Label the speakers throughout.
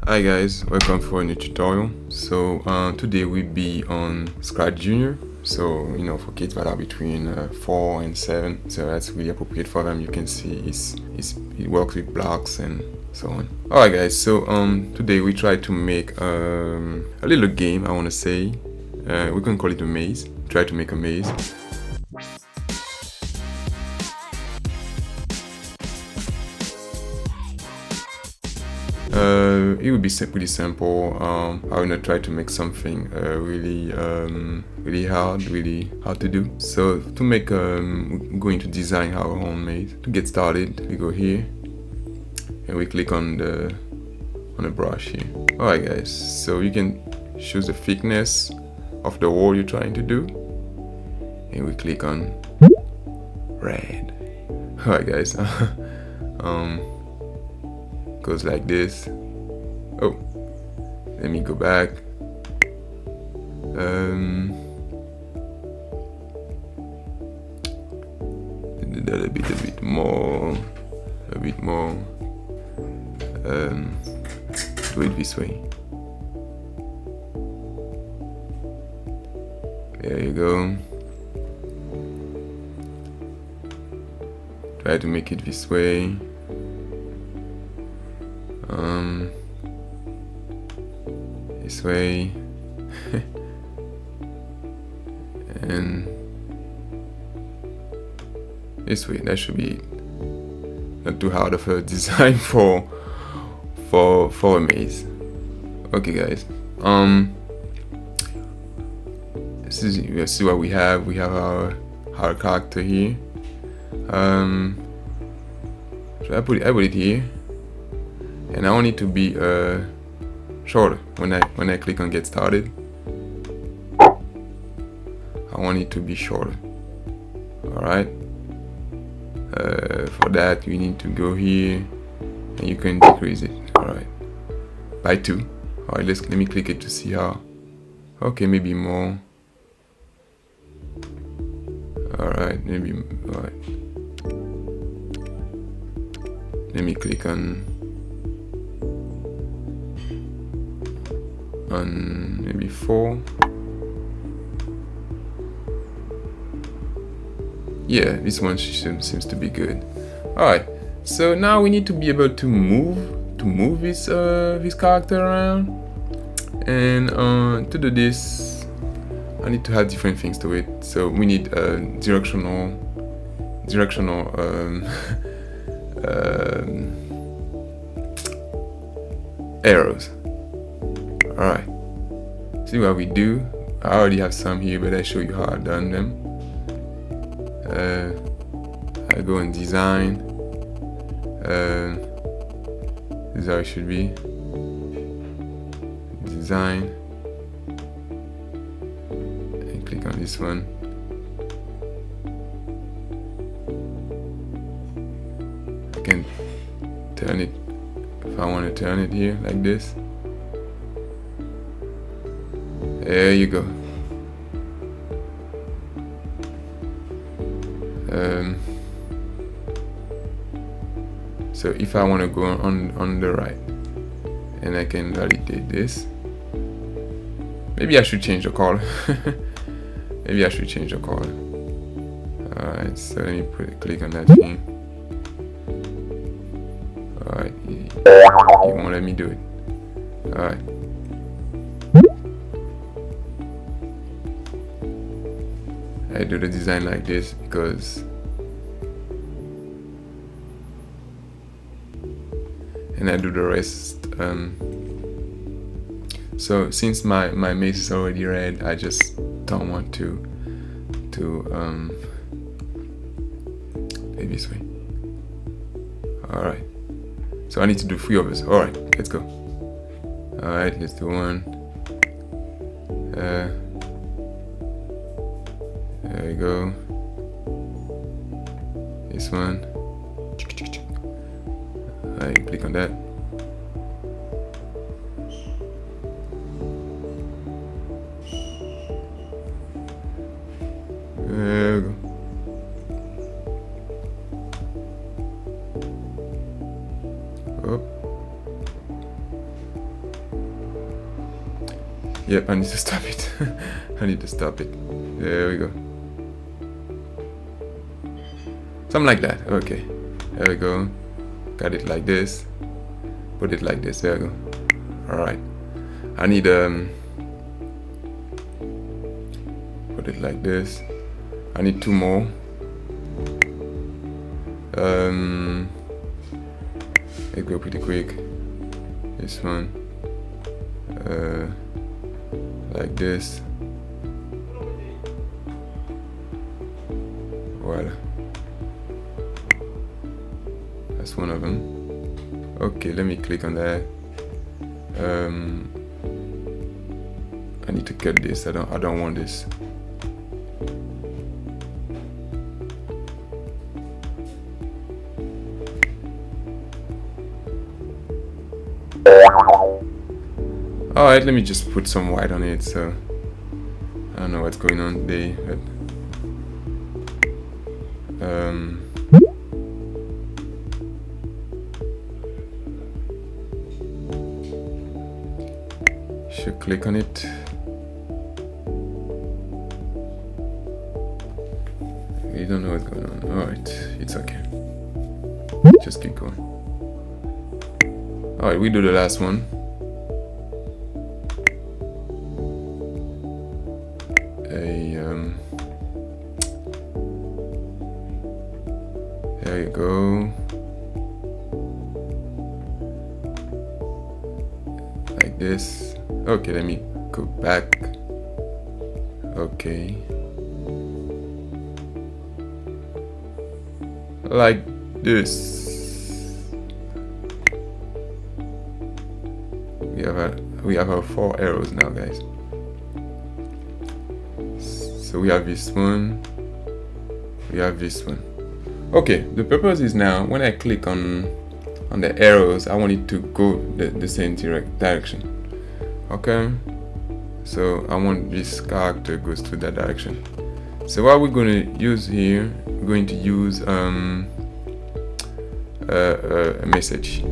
Speaker 1: Hi guys, welcome for a new tutorial. So today we'll be on Scratch Junior. So for kids that are between 4 and 7, so that's really appropriate for them. You can see it works with blocks and so on. Alright guys, so today we try to make a little game. I want to say we can call it a maze. Try to make a maze. It would be pretty simple. I will not try to make something really hard to do. So to make, we're going to design our own maze. To get started, we go here and we click on the brush here. Alright guys, so you can choose the thickness of the wall you're trying to do, and we click on red. Alright guys, goes like this. Oh, let me go back. A bit more. Do it this way. There you go. Try to make it this way. This way. And this way. That should be not too hard of a design for a maze. Okay guys, you see what we have. We have our character here. So I put it here, and I want it to be shorter. When I click on get started, I want it to be shorter. Alright, for that you need to go here and you can decrease it, alright, by 2. Alright, let me click it to see how. Okay, maybe more. Alright, maybe. Alright, let me click on maybe 4. Yeah, this one seems to be good. Alright, so now we need to be able to move this character around, and to do this I need to add different things to it. So we need directional arrows. Alright, see what we do. I already have some here, but I show you how I've done them. I go in design. This is how it should be. Design, and click on this one. I can turn it if I want to turn it here like this. There you go. So if I want to go on the right, and I can validate this. Maybe I should change the color. Alright, so let me click on that thing. Alright, it won't let me do it. Alright. I do the design like this because, and I do the rest. So since my maze is already red, I just don't want to do it this way. Alright, so I need to do 3 of us. Alright, let's go. Alright, let's do one. There we go. This one. Alright, click on that. There we go. Oh. Yep, I need to stop it. I need to stop it. There we go. Something like that. Okay. There we go. Got it like this. Put it like this. There we go. Alright. I need put it like this. I need 2 more. It go pretty quick. This one. Like this. Voila. That's one of them. Okay, let me click on that. I need to cut this. I don't want this. Alright, let me just put some white on it. So I don't know what's going on there, but should click on it. You don't know what's going on. Alright, it's okay. Just keep going. Alright, we do the last one. There you go. Like this. Okay, let me go back. Okay. Like this. We have our 4 arrows now, guys. So we have this one. We have this one. Okay, the purpose is now when I click on the arrows, I want it to go the same direction. Okay, so I want this character goes to that direction. So what we're going to use here, we're going to use a message.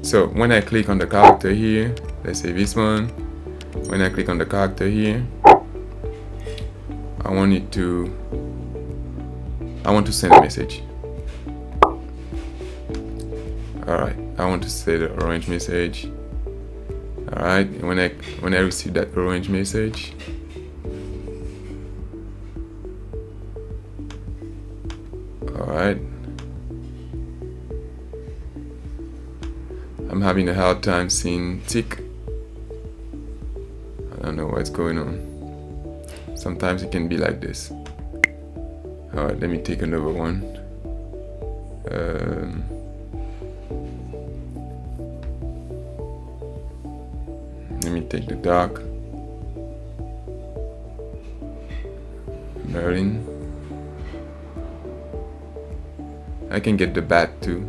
Speaker 1: So when I click on the character here, let's say this one, when I click on the character here, I want to send a message. Alright, I want to say the orange message. Alright, when I receive that orange message, alright, I'm having a hard time seeing tick. I don't know what's going on. Sometimes it can be like this. Alright, let me take another one. Let me take the dark. Merlin. I can get the bat too.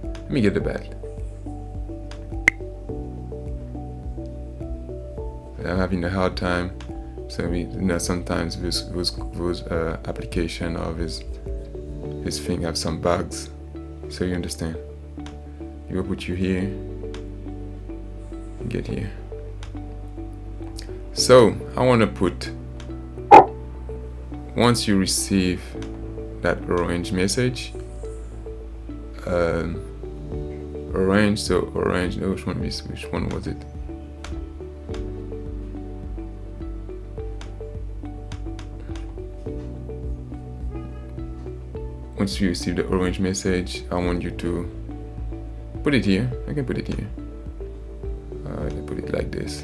Speaker 1: Let me get the bat. I'm having a hard time. So sometimes those application of his thing have some bugs. So you understand. You will put you here. Get here. So I want to put, once you receive that orange message, orange. So orange. No, which one was it? Once you receive the orange message, I want you to put it here. I can put it here. I put it like this.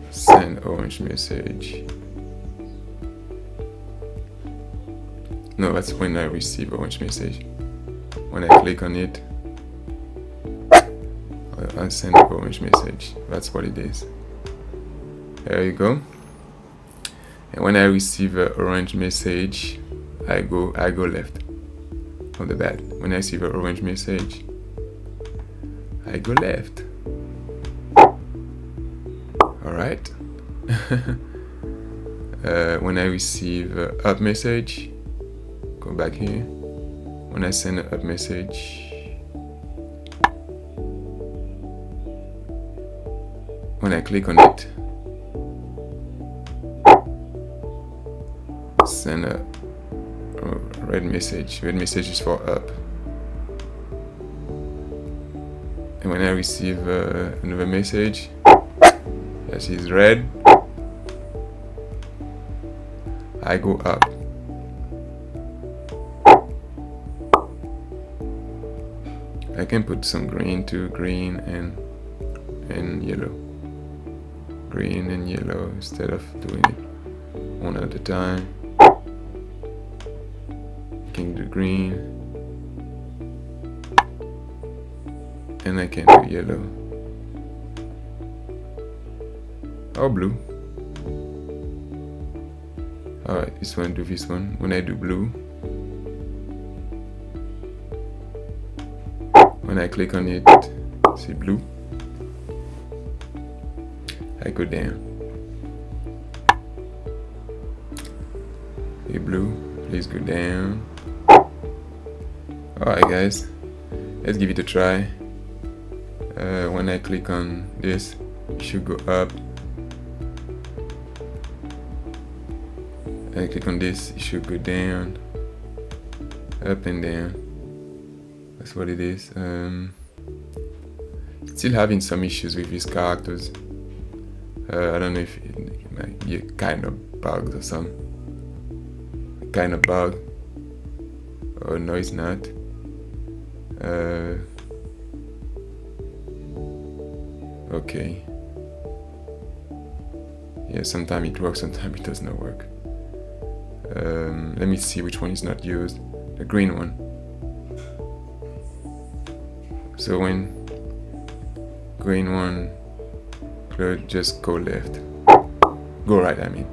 Speaker 1: Send orange message. No, that's when I receive orange message. When I click on it, I send the orange message. That's what it is. There you go. And when I receive an orange message, I go left on the bat. When I see the orange message, I go left. Alright. When I receive an up message, go back here. When I send an up message, when I click on it, send a red message. Red message is for up. And when I receive another message, yes, it's red, I go up. I can put some green too, green and yellow. Green and yellow instead of doing it one at a time. I can do green and I can do yellow or blue. Alright, this one do this one. When I do blue, when I click on it, see blue, I go down. Hey blue, please go down. Alright guys, let's give it a try. When I click on this, it should go up. I click on this, it should go down, up and down. That's what it is. Still having some issues with these characters. I don't know if it might be a kind of bug or some kind of bug. Oh no, it's not. Okay. Yeah, sometimes it works, sometimes it does not work. Let me see which one is not used. The green one. So when green one, just go left. Go right, I mean.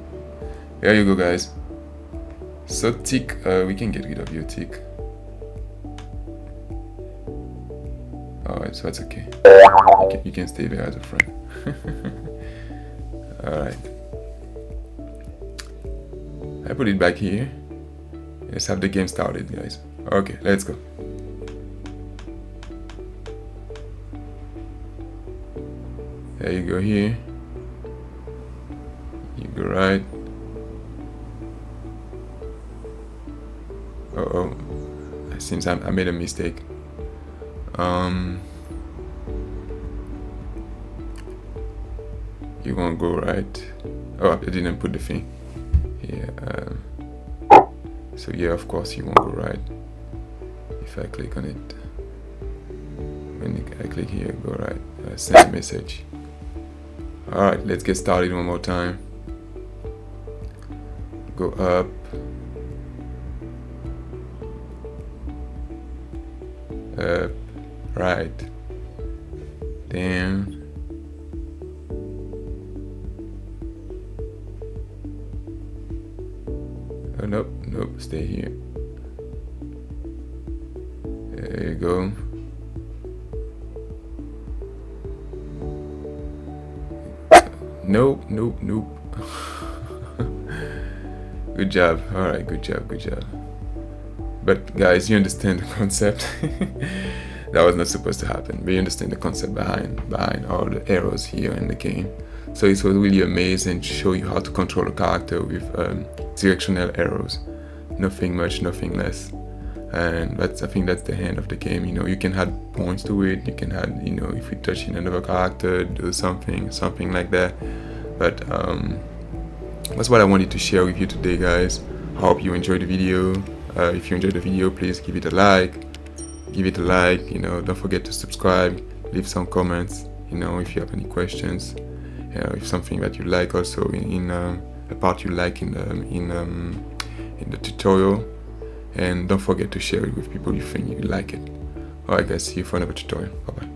Speaker 1: There you go, guys. So tick, we can get rid of your tick. Alright, so that's okay. You can stay there as a friend. Alright. I put it back here. Let's have the game started, guys. Okay, let's go. There you go here. You go right. Uh-oh. It seems I made a mistake. You won't go right. Oh, I didn't put the thing. Yeah. So yeah, of course you won't go right. If I click on it. When I click here, go right. Send a message. Alright, let's get started one more time. Go up. Up. Right. Down. Oh, nope, nope, stay here. There you go. Nope, nope, nope. Good job. Alright, good job, good job. But guys, you understand the concept. That was not supposed to happen, but you understand the concept behind all the arrows here in the game. So it was really amazing to show you how to control a character with directional arrows. Nothing much, nothing less. And I think that's the end of the game. You know, you can add points to it. You can add, you know, if you touch in another character, do something like that. But that's what I wanted to share with you today, guys. I hope you enjoyed the video. If you enjoyed the video, please give it a like. You know, don't forget to subscribe. Leave some comments. You know, if you have any questions. If something that you like also in a part you like in the tutorial. And don't forget to share it with people you think you like it. Alright guys, see you for another tutorial. Bye bye.